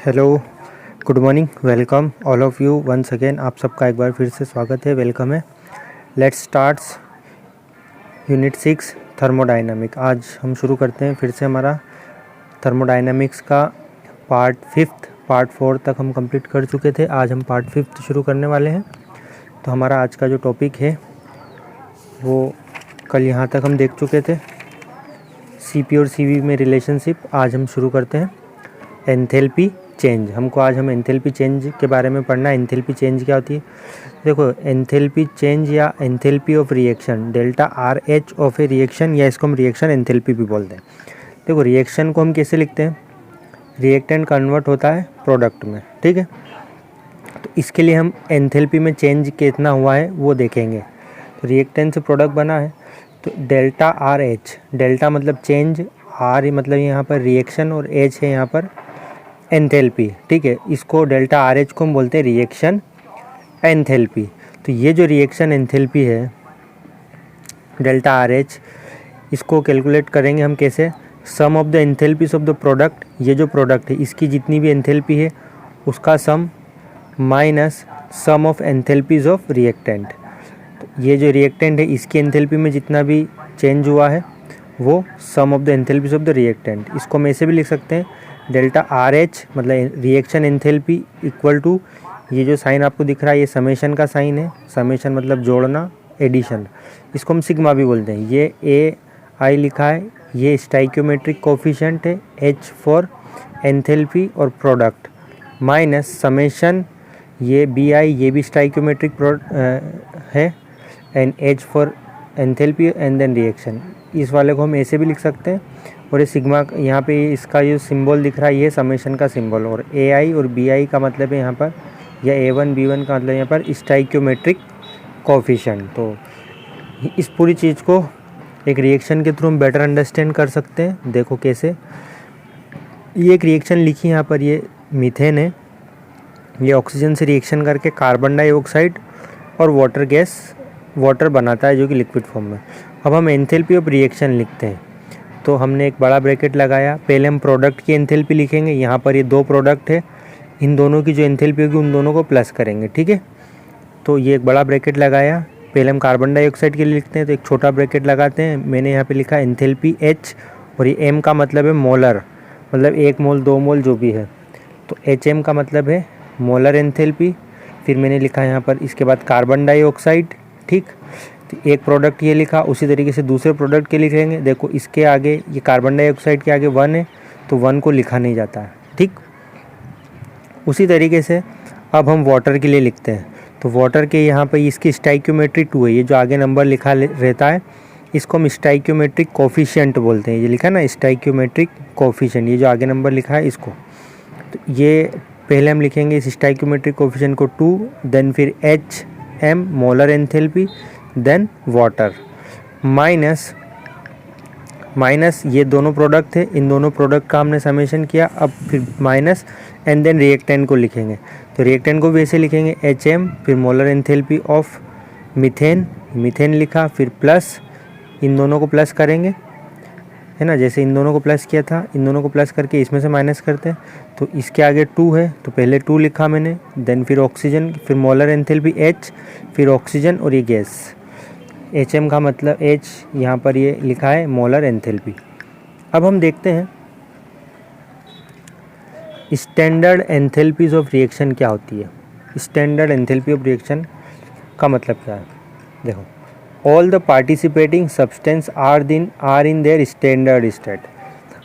Hello, good morning, welcome all of you once again. आप सबका एक बार फिर से स्वागत है, वेलकम है। Let's starts unit 6 thermodynamic. आज हम शुरू करते हैं फिर से हमारा थर्मोडाइनमिक्स का पार्ट 4 तक हम कंप्लीट कर चुके थे। आज हम पार्ट 5 शुरू करने वाले हैं। तो हमारा आज का जो टॉपिक है वो कल यहाँ तक हम देख चुके थे, सीपी और सीवी में रिलेशनशिप। आज हम शुरू करते हैं एंथैल्पी चेंज। आज हम एंथैल्पी चेंज के बारे में पढ़ना है। एंथैल्पी चेंज क्या होती है? देखो, एंथैल्पी चेंज या enthalpy of reaction, delta R H of A reaction, या इसको हम रिएक्शन एंथैल्पी भी बोलते हैं। देखो, रिएक्शन को हम कैसे लिखते हैं? रिएक्टेंट कन्वर्ट होता है प्रोडक्ट में, ठीक है। तो इसके लिए हम एंथैल्पी में चेंज कितना हुआ है वो देखेंगे। तो रिएक्टेंट से प्रोडक्ट बना है, तो डेल्टा आर एच, डेल्टा मतलब चेंज, आर मतलब यहाँ पर रिएक्शन और एच है यहाँ पर एंथैल्पी, ठीक है। इसको डेल्टा आर एच को हम बोलते हैं रिएक्शन एंथैल्पी। तो ये जो रिएक्शन एंथैल्पी है डेल्टा आर एच, इसको कैलकुलेट करेंगे हम कैसे? Sum of the enthalpies of the product, ये जो प्रोडक्ट है इसकी जितनी भी एंथैल्पी है उसका sum minus sum of enthalpies of reactant. तो ये जो रिएक्टेंट है इसकी एंथैल्पी में जितना भी चेंज हुआ है वो sum of the enthalpies of the reactant. इसको हम ऐसे भी लिख सकते हैं, डेल्टा आर एच मतलब रिएक्शन एंथैल्पी इक्वल टू, ये जो साइन आपको दिख रहा है ये समेशन का साइन है। समेशन मतलब जोड़ना, एडिशन, इसको हम सिग्मा भी बोलते हैं। ये ए आई लिखा है, ये स्टाइक्योमेट्रिक कोफिशिएंट है, एच फॉर एंथैल्पी और प्रोडक्ट, माइनस समेशन ये बी आई, ये भी स्टाइक्योमेट्रिक है, and H for enthalpy and then reaction. इस वाले को हम ऐसे भी लिख सकते हैं। और ये सिग्मा, यहाँ पे इसका जो सिंबल दिख रहा है ये समेशन का सिंबल, और ए आई और बी आई का मतलब है यहाँ पर, या A1 B1 का मतलब यहाँ पर स्टाइक्योमेट्रिक कोफिशिएंट। तो इस पूरी चीज़ को एक रिएक्शन के थ्रू हम बेटर अंडरस्टैंड कर सकते हैं। देखो कैसे, ये एक रिएक्शन लिखी यहाँ पर, ये मीथेन है, ये ऑक्सीजन से रिएक्शन करके कार्बन डाइऑक्साइड और वाटर बनाता है जो कि लिक्विड फॉर्म में। अब हम एंथैल्पी ऑफ रिएक्शन लिखते हैं, तो हमने एक बड़ा ब्रैकेट लगाया। पहले हम प्रोडक्ट की एंथैल्पी लिखेंगे। यहाँ पर ये दो प्रोडक्ट है, इन दोनों की जो एंथैल्पी होगी उन दोनों को प्लस करेंगे, ठीक है। तो ये एक बड़ा ब्रैकेट लगाया। पहले हम कार्बन डाइऑक्साइड के लिए लिखते हैं, तो एक छोटा ब्रैकेट लगाते हैं। मैंने यहाँ पे लिखा एंथैल्पी एच, और ये एम का मतलब है मोलर, मतलब 1 मोल 2 मोल जो भी है। तो एच एम का मतलब है मोलर एंथैल्पी। फिर मैंने लिखा यहाँ पर इसके बाद कार्बन डाइऑक्साइड, ठीक। तो एक प्रोडक्ट ये लिखा, उसी तरीके से दूसरे प्रोडक्ट के लिखेंगे। देखो इसके आगे, ये कार्बन डाइऑक्साइड के आगे 1 है, तो 1 को लिखा नहीं जाता है, ठीक। उसी तरीके से अब हम वाटर के लिए लिखते हैं। तो वाटर के यहाँ पर इसकी स्टाइक्योमेट्रिक 2 है, ये जो आगे नंबर लिखा रहता है इसको हम स्टाइक्योमेट्रिक कोफिशिएंट बोलते हैं। ये लिखा ना स्टाइक्योमेट्रिक कोफिशिएंट, ये जो आगे नंबर लिखा है इसको। तो ये पहले हम लिखेंगे इस स्टाइक्योमेट्रिक कोफिशिएंट को 2, देन फिर H M molar enthalpy, then water, minus ये दोनों प्रोडक्ट थे, इन दोनों प्रोडक्ट का हमने समेशन किया। अब फिर माइनस एंड देन रिएक्टेंट को लिखेंगे। तो रिएक्टेंट को भी ऐसे लिखेंगे, एच एम, फिर मोलर एंथैल्पी ऑफ मीथेन लिखा, फिर प्लस इन दोनों को प्लस करेंगे, है ना। जैसे इन दोनों को प्लस किया था, इन दोनों को प्लस करके इसमें से माइनस करते हैं। तो इसके आगे 2 है, तो पहले 2 लिखा मैंने, देन फिर ऑक्सीजन, फिर मोलर एंथैल्पी एच, फिर ऑक्सीजन और ये गैस। एच एम का मतलब एच, यहाँ पर ये लिखा है मोलर एंथैल्पी। अब हम देखते हैं स्टैंडर्ड एंथैल्पीज ऑफ रिएक्शन क्या होती है। स्टैंडर्ड एंथैल्पी ऑफ रिएक्शन का मतलब क्या है? देखो, all the participating substance are in their standard state,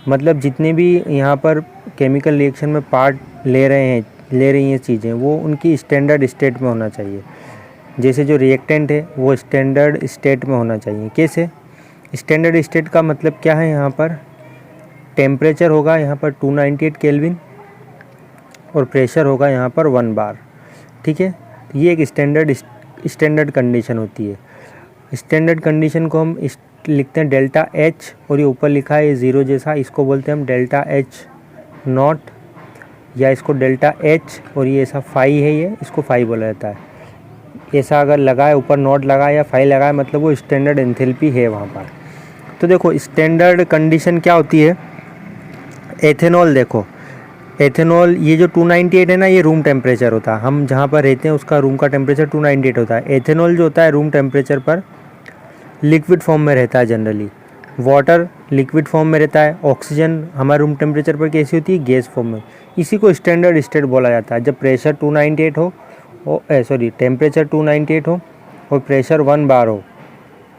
मतलब जितने भी यहाँ पर केमिकल रिएक्शन में पार्ट ले रही हैं चीज़ें, वो उनकी स्टैंडर्ड स्टेट में होना चाहिए। जैसे जो रिएक्टेंट है वो स्टैंडर्ड स्टेट में होना चाहिए। कैसे? स्टैंडर्ड स्टेट का मतलब क्या है? यहाँ पर टेम्परेचर होगा यहाँ पर 298 केल्विन, और प्रेशर होगा यहाँ पर 1 बार, ठीक है। ये एक स्टैंडर्ड कंडीशन होती है। स्टैंडर्ड कंडीशन को हम लिखते हैं डेल्टा एच, और ये ऊपर लिखा है 0 जैसा, इसको बोलते हैं हम डेल्टा एच नॉट, या इसको डेल्टा एच, और ये ऐसा फाई है, ये इसको फाई बोला जाता है। ऐसा अगर लगाए, ऊपर नॉट लगाए या फाई लगाए, मतलब वो स्टैंडर्ड एंथैल्पी है वहाँ पर। तो देखो स्टैंडर्ड कंडीशन क्या होती है। एथेनॉल देखो, एथेनॉल, ये जो 298 है ना, ये रूम टेम्परेचर होता है, हम जहाँ पर रहते हैं उसका रूम का टेम्परेचर 298 होता है। एथेनॉल जो होता है रूम टेम्परेचर पर लिक्विड फॉर्म में रहता है जनरली। वाटर लिक्विड फॉर्म में रहता है। ऑक्सीजन हमारे रूम टेम्परेचर पर कैसी होती है, गैस फॉर्म में। इसी को स्टैंडर्ड स्टेट बोला जाता है। जब प्रेशर 298 हो टेम्परेचर 298 हो और प्रेशर 1 बार हो,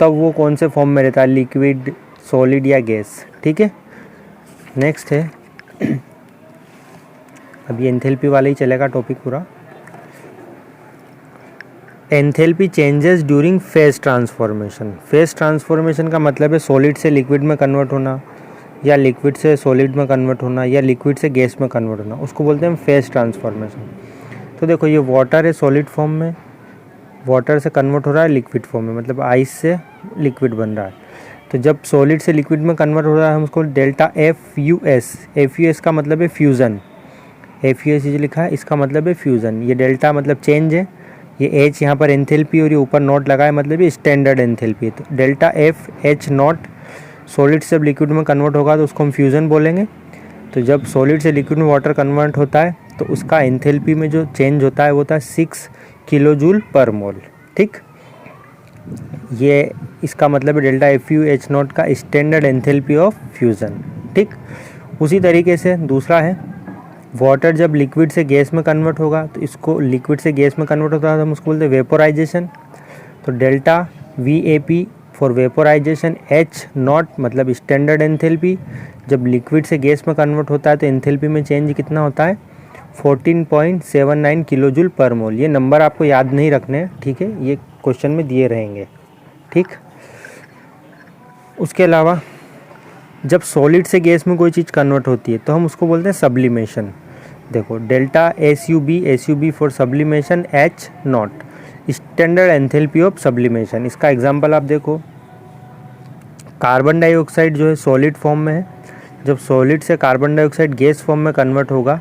तब वो कौन से फॉर्म में रहता है, लिक्विड, सॉलिड या गैस। ठीक है, नेक्स्ट है, अभी एंथैल्पी वाला ही चलेगा टॉपिक पूरा। Enthalpy changes during phase transformation. Phase transformation का मतलब है सॉलिड से लिक्विड में कन्वर्ट होना, या लिक्विड से सॉलिड में कन्वर्ट होना, या लिक्विड से गैस में कन्वर्ट होना, उसको बोलते हैं फेज ट्रांसफॉर्मेशन। तो देखो, ये वाटर है सॉलिड फॉर्म में, वाटर से कन्वर्ट हो रहा है लिक्विड फॉर्म में, मतलब आइस से लिक्विड बन रहा है। तो जब सॉलिड से लिक्विड में कन्वर्ट हो रहा है, हम उसको डेल्टा एफ यू एस का मतलब है फ्यूज़न। एफ यू लिखा है, इसका मतलब है फ्यूज़न। ये डेल्टा मतलब चेंज है, ये एच यहाँ पर एंथैल्पी और ये ऊपर नॉट लगा है, मतलब ये स्टैंडर्ड एंथैल्पी है। तो delta F H not, solid से जब लिक्विड में कन्वर्ट होगा तो उसको हम फ्यूज़न बोलेंगे। तो जब सॉलिड से लिक्विड में वाटर कन्वर्ट होता है तो उसका एंथैल्पी में जो चेंज होता है वो होता है 6 किलो जूल पर मोल। ठीक, ये इसका मतलब है delta F U H not का स्टैंडर्ड एंथैल्पी ऑफ फ्यूज़न। ठीक, उसी तरीके से दूसरा है, वाटर जब लिक्विड से गैस में कन्वर्ट होगा, तो इसको लिक्विड से गैस में कन्वर्ट होता है तो हम उसको बोलते हैं वेपोराइजेशन। तो delta V A P for vaporisation, H not मतलब स्टैंडर्ड एंथैल्पी। जब लिक्विड से गैस में कन्वर्ट होता है तो एंथैल्पी में चेंज कितना होता है, 14.79 किलो जूल पर मोल। ये नंबर आपको याद नहीं रखने, ठीक है, ये क्वेश्चन में दिए रहेंगे। ठीक, उसके अलावा जब सॉलिड से गैस में कोई चीज़ कन्वर्ट होती है तो हम उसको बोलते हैं सब्लिमेशन। देखो, delta S U B for sublimation, H not standard enthalpy of sublimation. इसका एग्जांपल आप देखो, कार्बन डाइऑक्साइड जो है सॉलिड फॉर्म में है, जब सॉलिड से कार्बन डाइऑक्साइड गैस फॉर्म में कन्वर्ट होगा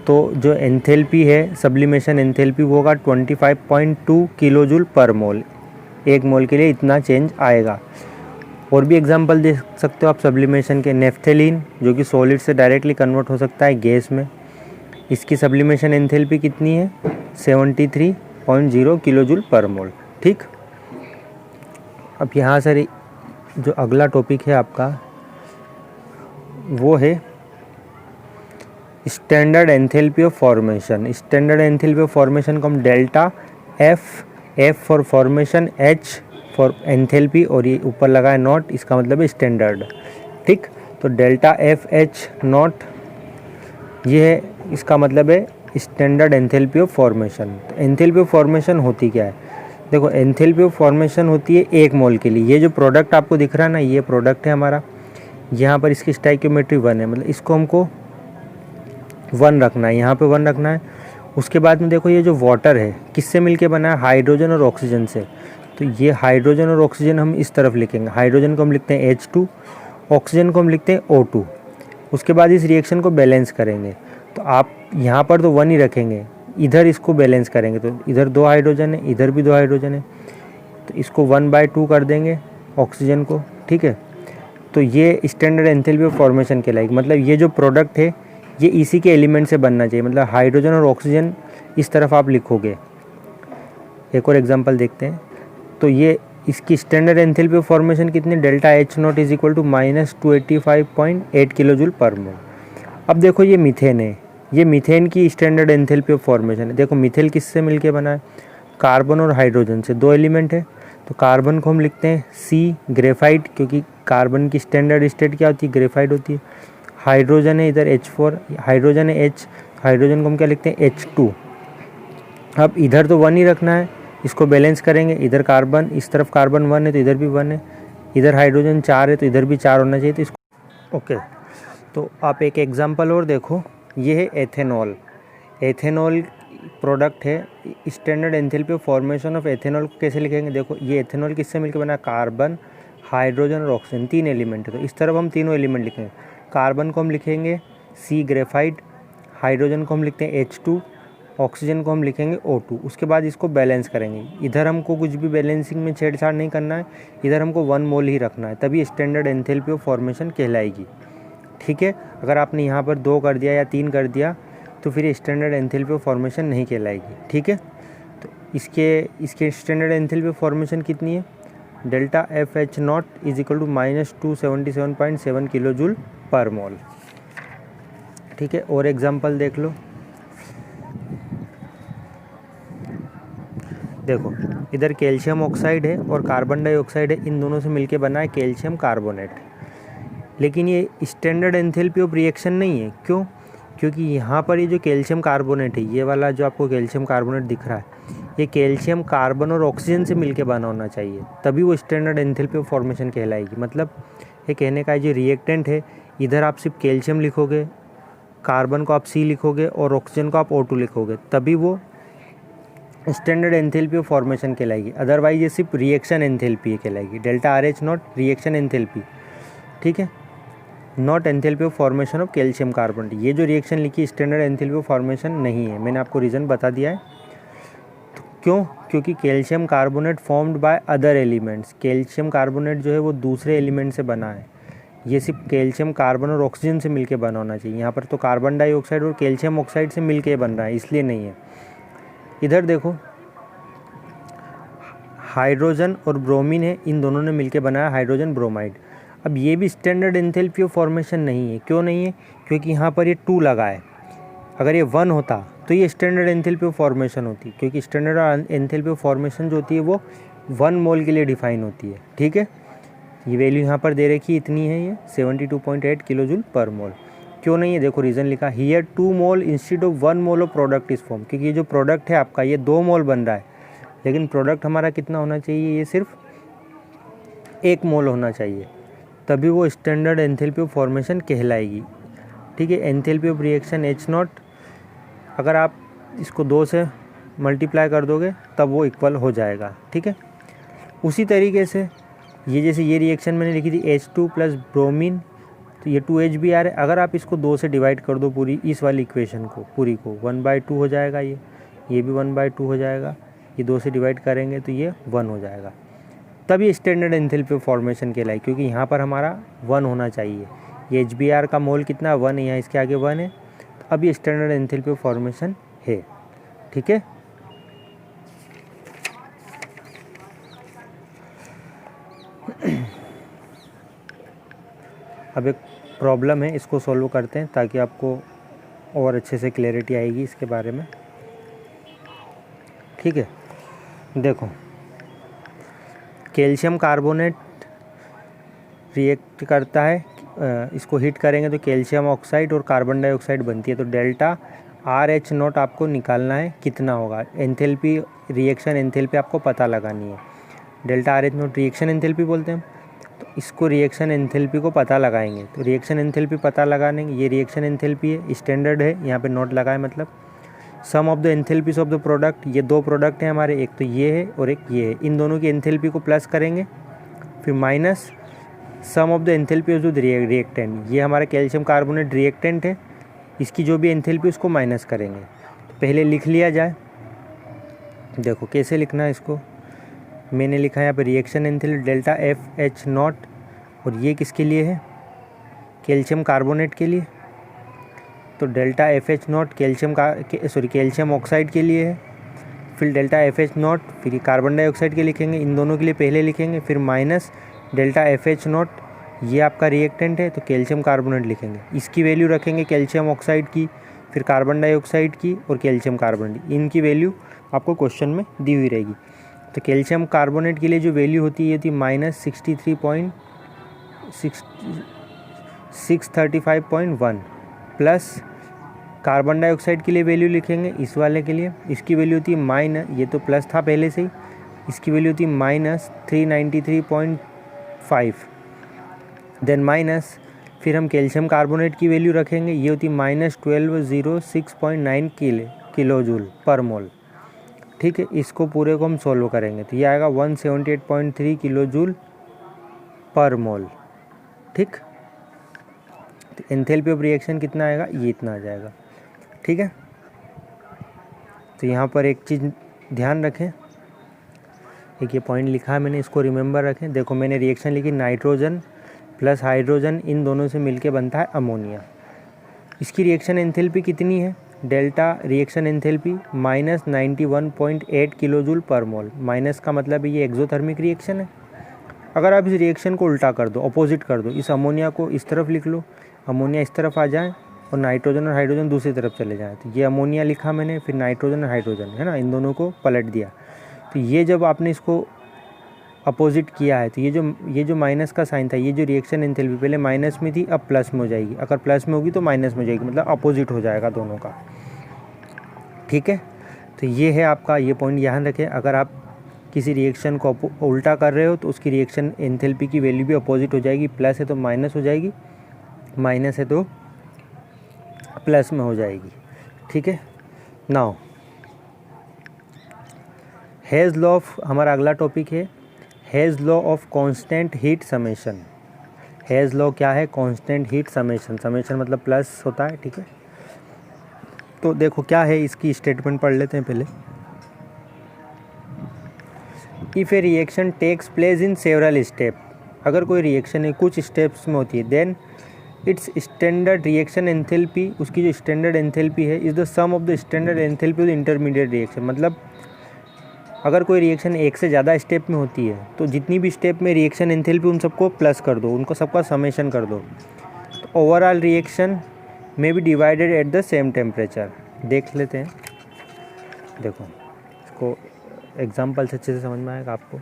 तो जो एंथैल्पी है, सब्लिमेशन एंथैल्पी, वो होगा 25.2 किलो जूल पर मोल। एक मोल के लिए इतना चेंज आएगा। और भी एग्जांपल दे सकते हो आप सब्लिमेशन के, नेफ्थेलिन जो कि सॉलिड से डायरेक्टली कन्वर्ट हो सकता है गैस में, इसकी सब्लिमेशन एंथैल्पी कितनी है, 73.0 किलो जूल पर मोल। ठीक, अब यहाँ से जो अगला टॉपिक है आपका वो है standard enthalpy of formation. Standard enthalpy of formation को हम delta F for formation, H for enthalpy और ये ऊपर लगा है नॉट, इसका मतलब है स्टैंडर्ड। ठीक, तो डेल्टा एफ एच नॉट ये है, इसका मतलब है स्टैंडर्ड एंथैल्पी ऑफ फॉर्मेशन। तो एंथैल्पी ऑफ फॉर्मेशन होती क्या है, देखो, एंथैल्पी ऑफ फॉर्मेशन होती है एक मोल के लिए। ये जो प्रोडक्ट आपको दिख रहा है ना, ये प्रोडक्ट है हमारा, यहाँ पर इसकी स्टोइकियोमेट्री 1 है, मतलब इसको हमको 1 रखना है, यहाँ पे 1 रखना है। उसके बाद में देखो, ये जो वाटर है किससे मिलके बना है, हाइड्रोजन और ऑक्सीजन से। तो ये हाइड्रोजन और ऑक्सीजन हम इस तरफ लिखेंगे, हाइड्रोजन को हम लिखते हैं H2, ऑक्सीजन को हम लिखते हैं O2। उसके बाद इस रिएक्शन को बैलेंस करेंगे, तो आप यहाँ पर तो 1 ही रखेंगे, इधर इसको बैलेंस करेंगे तो इधर 2 हाइड्रोजन है, इधर भी 2 हाइड्रोजन है, तो इसको 1/2 कर देंगे ऑक्सीजन को। ठीक है, तो ये स्टैंडर्ड एंथैल्पी ऑफ फॉर्मेशन कहलाएगी। मतलब ये जो प्रोडक्ट है ये इसी के एलिमेंट से बनना चाहिए, मतलब हाइड्रोजन और ऑक्सीजन इस तरफ आप लिखोगे। एक और एग्जांपल देखते हैं, तो ये इसकी स्टैंडर्ड एंथैल्पी ऑफ फॉर्मेशन कितनी, delta H naught is equal to -285.8 kilo joule per mole. अब देखो, ये मीथेन है, ये मीथेन की स्टैंडर्ड एंथैल्पी ऑफ फॉर्मेशन है। देखो, मीथेन किससे मिलके बना है, कार्बन और हाइड्रोजन से, 2 एलिमेंट है। तो कार्बन को हम लिखते हैं सी ग्रेफाइट, क्योंकि कार्बन की स्टैंडर्ड स्टेट क्या होती है, ग्रेफाइट होती है। हाइड्रोजन है इधर H4, हाइड्रोजन है H, हाइड्रोजन को हम क्या लिखते हैं H2। अब इधर तो 1 ही रखना है, इसको बैलेंस करेंगे, इधर कार्बन, इस तरफ कार्बन 1 है तो इधर भी 1 है, इधर हाइड्रोजन 4 है तो इधर भी 4 होना चाहिए, तो इसको ओके। तो आप एक एग्जांपल और देखो, ये है एथेनॉल। एथेनॉल प्रोडक्ट है, standard enthalpy of formation of ethanol को कैसे लिखेंगे, देखो, ये एथेनॉल किससे मिलकर बना, कार्बन, हाइड्रोजन और ऑक्सीजन, 3 एलिमेंट है। तो इस तरफ हम तीनों एलिमेंट लिखेंगे, कार्बन को हम लिखेंगे सी ग्रेफाइट, हाइड्रोजन को हम लिखते हैं H2, ऑक्सीजन को हम लिखेंगे O2। उसके बाद इसको बैलेंस करेंगे, इधर हमको कुछ भी बैलेंसिंग में छेड़छाड़ नहीं करना है, इधर हमको 1 मोल ही रखना है, तभी स्टैंडर्ड एंथैल्पी ऑफ फॉर्मेशन कहलाएगी। ठीक है। अगर आपने यहाँ पर 2 कर दिया या 3 कर दिया तो फिर स्टैंडर्ड एंथैल्पी ऑफ फॉर्मेशन नहीं कहलाएगी, ठीक है। तो इसके स्टैंडर्ड एंथैल्पी ऑफ फॉर्मेशन कितनी है, delta F H naught is equal to -277.7 kilo joule per mole, ठीक है। और एग्जांपल देख लो, देखो इधर कैल्शियम ऑक्साइड है और कार्बन डाइऑक्साइड है, इन दोनों से मिलके बना है कैल्शियम कार्बोनेट। लेकिन ये स्टैंडर्ड एंथैल्पी ऑफ रिएक्शन नहीं है, क्यों? क्योंकि यहाँ पर ये जो कैल्शियम कार्बोनेट है, ये वाला जो आपको कैल्शियम कार्बोनेट दिख रहा है, ये कैल्शियम कार्बन और ऑक्सीजन से मिलके बना होना चाहिए, तभी वो स्टैंडर्ड एंथैल्पी ऑफ फॉर्मेशन कहलाएगी। मतलब ये कहने का जो रिएक्टेंट है, इधर आप सिर्फ कैल्शियम लिखोगे, कार्बन को आप C लिखोगे और ऑक्सीजन को आप O2 लिखोगे, तभी वो स्टैंडर्ड एंथैल्पी ऑफ फॉर्मेशन कहलाएगी। अदरवाइज ये सिर्फ रिएक्शन एंथैल्पी कहलाएगी, delta RH naught reaction enthalpy, ठीक है, not enthalpy of formation of calcium carbonate. ये जो रिएक्शन लिखी स्टैंडर्ड एंथैल्पी ऑफ फॉर्मेशन नहीं है, मैंने आपको रीज़न बता दिया है। तो क्यों? क्योंकि calcium carbonate formed by other elements, calcium carbonate जो है वो दूसरे एलिमेंट से बना है, ये सिर्फ कैल्शियम कार्बन और ऑक्सीजन से मिलके बना होना चाहिए। यहाँ पर तो कार्बन डाइऑक्साइड और कैल्शियम ऑक्साइड से मिलके बन रहा है, इसलिए नहीं है। इधर देखो हाइड्रोजन और ब्रोमीन है, इन दोनों ने मिलके बनाया हाइड्रोजन ब्रोमाइड। अब ये भी स्टैंडर्ड एंथैल्पी ऑफ फॉर्मेशन नहीं है, क्यों नहीं है? क्योंकि यहाँ पर ये 2 लगा है, अगर ये 1 होता तो ये स्टैंडर्ड एंथैल्पी ऑफ फॉर्मेशन होती, क्योंकि स्टैंडर्ड एंथैल्पी ऑफ फॉर्मेशन जो होती है वो 1 मोल के लिए डिफाइन होती है, ठीक है। ये वैल्यू यहाँ पर दे रखी इतनी है, ये 72.8 किलो जूल पर मोल। क्यों नहीं है? देखो रीज़न लिखा, here 2 mole instead of 1 mole of product is form, क्योंकि ये जो प्रोडक्ट है आपका ये 2 मोल बन रहा है, लेकिन प्रोडक्ट हमारा कितना होना चाहिए, ये सिर्फ 1 मोल होना चाहिए, तभी वो स्टैंडर्ड एंथैल्पी ऑफ फॉर्मेशन कहलाएगी, ठीक है। एंथैल्पी ऑफ रिएक्शन H0, अगर आप इसको 2 से मल्टीप्लाई कर दोगे तब वो इक्वल हो जाएगा, ठीक है। उसी तरीके से ये जैसे ये रिएक्शन मैंने लिखी थी H2 प्लस ब्रोमीन, तो ये 2HBr है, अगर आप इसको 2 से डिवाइड कर दो पूरी इस वाली इक्वेशन को, पूरी को 1/2 हो जाएगा, ये भी 1/2 हो जाएगा, ये 2 से डिवाइड करेंगे तो ये 1 हो जाएगा, तभी स्टैंडर्ड एंथैल्पी ऑफ फॉर्मेशन कहलाई, क्योंकि यहाँ पर हमारा 1 होना चाहिए। ये HBr का मोल कितना 1 है, यहाँ इसके आगे 1 है, तो अब ये स्टैंडर्ड एंथैल्पी ऑफ फॉर्मेशन है, ठीक है। अब एक प्रॉब्लम है, इसको सॉल्व करते हैं ताकि आपको और अच्छे से क्लैरिटी आएगी इसके बारे में, ठीक है। देखो कैल्शियम कार्बोनेट रिएक्ट करता है, इसको हीट करेंगे तो कैल्शियम ऑक्साइड और कार्बन डाइऑक्साइड बनती है, तो डेल्टा RH नॉट आपको निकालना है, कितना होगा, एंथैल्पी रिएक्शन एंथैल्पी आपको पता लगानी है। Delta RH naught reaction enthalpy बोलते हैं, तो इसको रिएक्शन एंथैल्पी को पता लगाएंगे, तो रिएक्शन एंथैल्पी पता लगाने, ये रिएक्शन एंथैल्पी है, स्टैंडर्ड है, यहाँ पे नोट लगाए, मतलब sum of the enthalpies of the product, ये 2 प्रोडक्ट हैं हमारे, एक तो ये है और एक ये है, इन दोनों की एंथैल्पी को प्लस करेंगे, फिर minus sum of the enthalpy of the reactant, ये हमारा कैल्शियम कार्बोनेट रिएक्टेंट है, इसकी जो भी एंथैल्पी उसको माइनस करेंगे। तो पहले लिख लिया जाए, देखो कैसे लिखना है इसको, मैंने लिखा है यहाँ पर reaction enthalpy delta FH not, और ये किसके लिए है, कैल्शियम कार्बोनेट के लिए, तो delta FH not calcium oxide के लिए है, फिर डेल्टा FH नॉट, फिर कार्बन डाइऑक्साइड के लिखेंगे, इन दोनों के लिए पहले लिखेंगे, फिर माइनस डेल्टा FH नॉट, ये आपका रिएक्टेंट है तो कैल्शियम कार्बोनेट लिखेंगे, इसकी वैल्यू रखेंगे कैल्शियम ऑक्साइड की, फिर कार्बन डाइऑक्साइड की और कैल्शियम कार्बोनेट, इनकी वैल्यू आपको क्वेश्चन में दी हुई रहेगी। तो कैल्शियम कार्बोनेट के लिए जो वैल्यू होती है ये होती -63.635.1, प्लस कार्बन डाइऑक्साइड के लिए वैल्यू लिखेंगे इस वाले के लिए, इसकी वैल्यू होती है ये तो प्लस था पहले से ही, इसकी वैल्यू होती है -393.5, देन माइनस, फिर हम कैल्शियम कार्बोनेट की वैल्यू रखेंगे, ये होती है -1206.9 किलो जूल पर मोल, ठीक है। इसको पूरे को हम सॉल्व करेंगे तो ये आएगा 178.3 किलो जूल पर मोल, ठीक। तो एंथैल्पी ऑफ रिएक्शन कितना आएगा, ये इतना आ जाएगा, ठीक है। तो यहाँ पर एक चीज़ ध्यान रखें, एक ये पॉइंट लिखा है मैंने, इसको रिमेंबर रखें। देखो मैंने रिएक्शन लिखी नाइट्रोजन प्लस हाइड्रोजन, इन दोनों से मिलके बनता है अमोनिया। इसकी रिएक्शन एंथैल्पी कितनी है? Delta reaction enthalpy minus 91.8 kilo joule per mole. Minus का मतलब ये एक्सोथर्मिक रिएक्शन है। अगर आप इस रिएक्शन को उल्टा कर दो, अपोजिट कर दो, इस अमोनिया को इस तरफ लिख लो, अमोनिया इस तरफ आ जाए और नाइट्रोजन और हाइड्रोजन दूसरी तरफ चले जाएँ, तो ये अमोनिया लिखा मैंने, फिर नाइट्रोजन और हाइड्रोजन है ना, इन दोनों को पलट दिया। तो ये जब आपने इसको अपोजिट किया है तो ये जो माइनस का साइन था, ये जो रिएक्शन एंथैल्पी पहले माइनस में थी अब प्लस में हो जाएगी, अगर प्लस में होगी तो माइनस में हो जाएगी, मतलब अपोजिट हो जाएगा दोनों का। ठीक है, तो ये है आपका, ये पॉइंट ध्यान रखें। अगर आप किसी रिएक्शन को उल्टा कर रहे हो तो उसकी रिएक्शन एंथैल्पी की वैल्यू भी अपोजिट हो जाएगी, प्लस है तो माइनस हो जाएगी, माइनस है तो प्लस में हो जाएगी। ठीक है, नाउ हेज लॉ ऑफ, हमारा अगला टॉपिक है hedge law of constant heat summation. Hedge law क्या है? Constant heat summation. समेशन मतलब प्लस होता है। ठीक है, तो देखो क्या है, इसकी स्टेटमेंट पढ़ लेते हैं पहले। If a reaction takes place in several step, अगर कोई रिएक्शन है कुछ स्टेप्स में होती है, then its standard reaction enthalpy, उसकी जो स्टैंडर्ड एंथैल्पी है is the sum of the standard enthalpy of the intermediate reaction. मतलब अगर कोई रिएक्शन एक से ज़्यादा स्टेप में होती है तो जितनी भी स्टेप में रिएक्शन एंथैल्पी उन सबको प्लस कर दो, उनको सबका समेशन कर दो। तो ओवरऑल रिएक्शन में be divided at the same temperature. देख लेते हैं, देखो इसको एग्जांपल से अच्छे से समझ में आएगा आपको।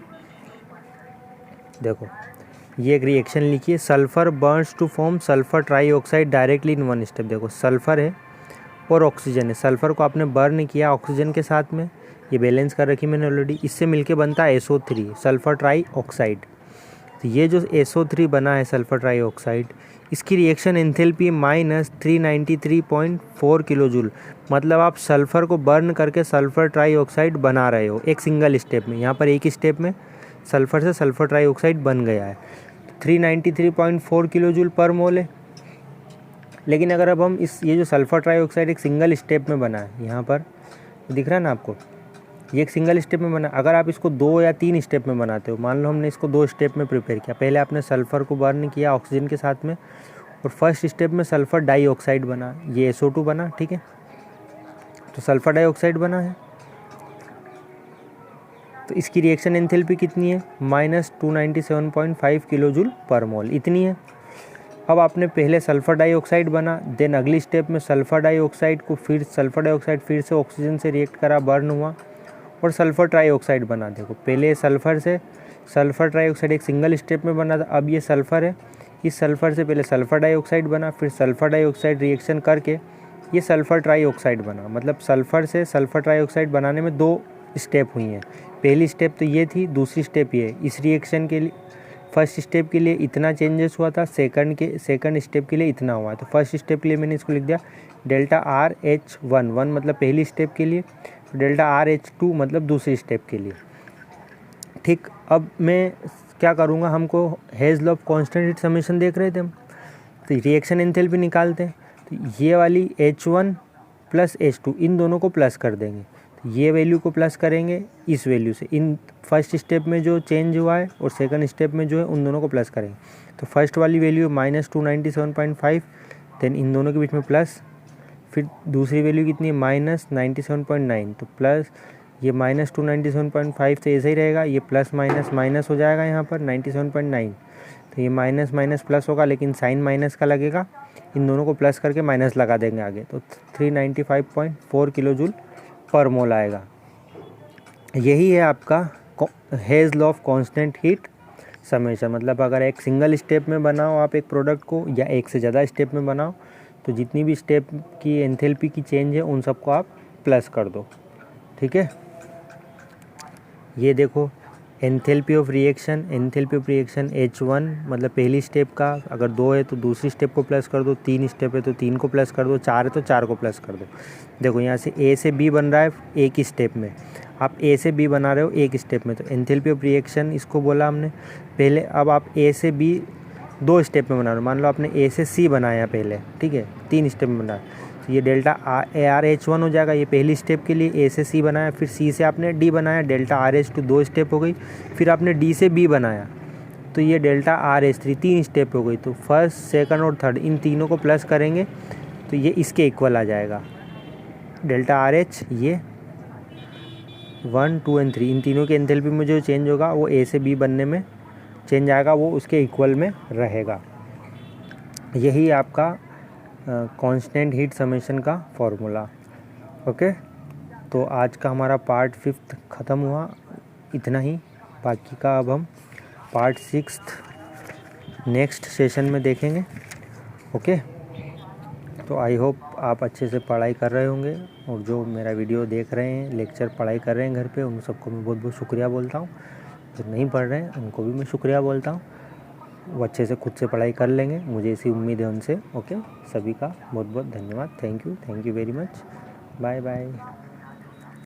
देखो ये एक रिएक्शन लिखिए, sulphur burns to form sulphur trioxide directly in one step. देखो सल्फ़र है और ऑक्सीजन है, सल्फ़र को आपने बर्न किया ऑक्सीजन के साथ में, ये बैलेंस कर रखी मैंने ऑलरेडी, इससे मिलके बनता है SO3 सल्फ़र ट्राईऑक्साइड। तो ये जो SO3 बना है सल्फ़र ट्राईऑक्साइड, इसकी reaction enthalpy minus 393.4 kilo joule. मतलब आप सल्फ़र को बर्न करके सल्फ़र ट्राईऑक्साइड बना रहे हो एक सिंगल स्टेप में। यहाँ पर एक ही स्टेप में सल्फ़र से सल्फ़र ट्राईऑक्साइड बन गया है, 393.4 किलो जूल पर मोल है। लेकिन अगर अब हम ये जो सल्फ़र ट्राईऑक्साइड एक सिंगल स्टेप में बना है, यहाँ पर दिख रहा है ना आपको, ये एक सिंगल स्टेप में बना। अगर आप इसको 2 या 3 स्टेप में बनाते हो, मान लो हमने इसको 2 स्टेप में प्रिपेयर किया, पहले आपने सल्फ़र को बर्न किया ऑक्सीजन के साथ में और फर्स्ट स्टेप में सल्फ़र डाइऑक्साइड बना, ये SO2 बना। ठीक है, तो सल्फ़र डाइऑक्साइड बना है, तो इसकी रिएक्शन एंथैल्पी कितनी है? माइनस 297.5 किलो जूल पर मोल, इतनी है। अब आपने पहले सल्फ़र डाइऑक्साइड बना, देन अगली स्टेप में सल्फ़र डाइऑक्साइड को फिर सल्फ़र डाइऑक्साइड फिर से ऑक्सीजन से रिएक्ट करा, बर्न हुआ और सल्फ़र ट्राईऑक्साइड बना। देखो पहले सल्फ़र से सल्फ़र ट्राईऑक्साइड एक सिंगल स्टेप में बना था, अब ये सल्फ़र है, इस सल्फ़र से पहले सल्फ़र डाइऑक्साइड बना, फिर सल्फ़र डाइऑक्साइड रिएक्शन करके ये सल्फ़र ट्राईऑक्साइड बना। मतलब सल्फ़र से सल्फ़र ट्राईऑक्साइड बनाने में 2 स्टेप हुई हैं। पहली स्टेप तो ये थी, दूसरी स्टेप ये है। इस रिएक्शन के लिए फर्स्ट स्टेप के लिए इतना चेंजेस हुआ था, सेकंड स्टेप के लिए इतना हुआ है। तो फर्स्ट स्टेप के लिए मैंने इसको लिख दिया डेल्टा RH1 मतलब पहली स्टेप के लिए, डेल्टा RH2 मतलब दूसरी स्टेप के लिए। ठीक, अब मैं क्या करूँगा, हमको hedge law of constant heat summation देख रहे थे हम, तो रिएक्शन एंथैल्पी निकालते हैं। तो ये वाली H1 प्लस H2 इन दोनों को प्लस कर देंगे, तो ये वैल्यू को प्लस करेंगे इस वैल्यू से, इन फर्स्ट स्टेप में जो चेंज हुआ है और सेकंड स्टेप में जो है उन दोनों को प्लस करेंगे। तो फर्स्ट वाली वैल्यू माइनस 297.5, देन इन दोनों के बीच में प्लस, फिर दूसरी वैल्यू कितनी है माइनस 97.9, तो प्लस ये माइनस 297.5 तो ऐसे ही रहेगा, ये प्लस माइनस माइनस हो जाएगा यहाँ पर 97.9, तो ये माइनस माइनस प्लस होगा, लेकिन साइन माइनस का लगेगा, इन दोनों को प्लस करके माइनस लगा देंगे आगे, तो 395.4 किलो जूल पर मोल आएगा। यही है आपका hedge law of constant heat summation. मतलब अगर एक सिंगल स्टेप में बनाओ आप एक प्रोडक्ट को, या एक से ज़्यादा स्टेप में बनाओ, तो जितनी भी स्टेप की एंथैल्पी की चेंज है उन सबको आप प्लस कर दो। ठीक है, ये देखो एंथैल्पी ऑफ रिएक्शन H1 मतलब पहली स्टेप का, अगर 2 है तो दूसरी स्टेप को प्लस कर दो, 3 स्टेप है तो 3 को प्लस कर दो, 4 है तो 4 को प्लस कर दो। देखो यहाँ से A से B बन रहा है एक ही स्टेप में, आप A से B बना रहे हो एक स्टेप में, तो एंथैल्पी ऑफ रिएक्शन इसको बोला हमने पहले। अब आप A से B 2 स्टेप में बना रहे हो, मान लो आपने A से C बनाया पहले, ठीक है, 3 स्टेप में बनाया, तो ये डेल्टा RH1 हो जाएगा, ये पहली स्टेप के लिए। A से C बनाया, फिर C से आपने D बनाया, डेल्टा RH2 2 स्टेप हो गई, फिर आपने D से B बनाया, तो ये डेल्टा आर एच 3 3 स्टेप हो गई। तो फर्स्ट, सेकंड और थर्ड इन तीनों को प्लस करेंगे तो ये इसके इक्वल आ जाएगा। डेल्टा आर एच ये 1 2 एंड 3 इन तीनों की एंथैल्पी में जो चेंज होगा वो ए से बी बनने में चेंज आएगा, वो उसके इक्वल में रहेगा। यही आपका कांस्टेंट हीट समेशन का फॉर्मूला। ओके, तो आज का हमारा पार्ट 5 ख़त्म हुआ, इतना ही। बाकी का अब हम पार्ट 6 नेक्स्ट सेशन में देखेंगे। ओके, तो आई होप आप अच्छे से पढ़ाई कर रहे होंगे, और जो मेरा वीडियो देख रहे हैं, लेक्चर पढ़ाई कर रहे हैं घर पे, उन सबको मैं बहुत बहुत शुक्रिया बोलता हूँ। जो नहीं पढ़ रहे हैं उनको भी मैं शुक्रिया बोलता हूँ। वो अच्छे से खुद से पढ़ाई कर लेंगे, मुझे इसी उम्मीद है उनसे। ओके, सभी का बहुत बहुत धन्यवाद। Thank you very much. Bye bye.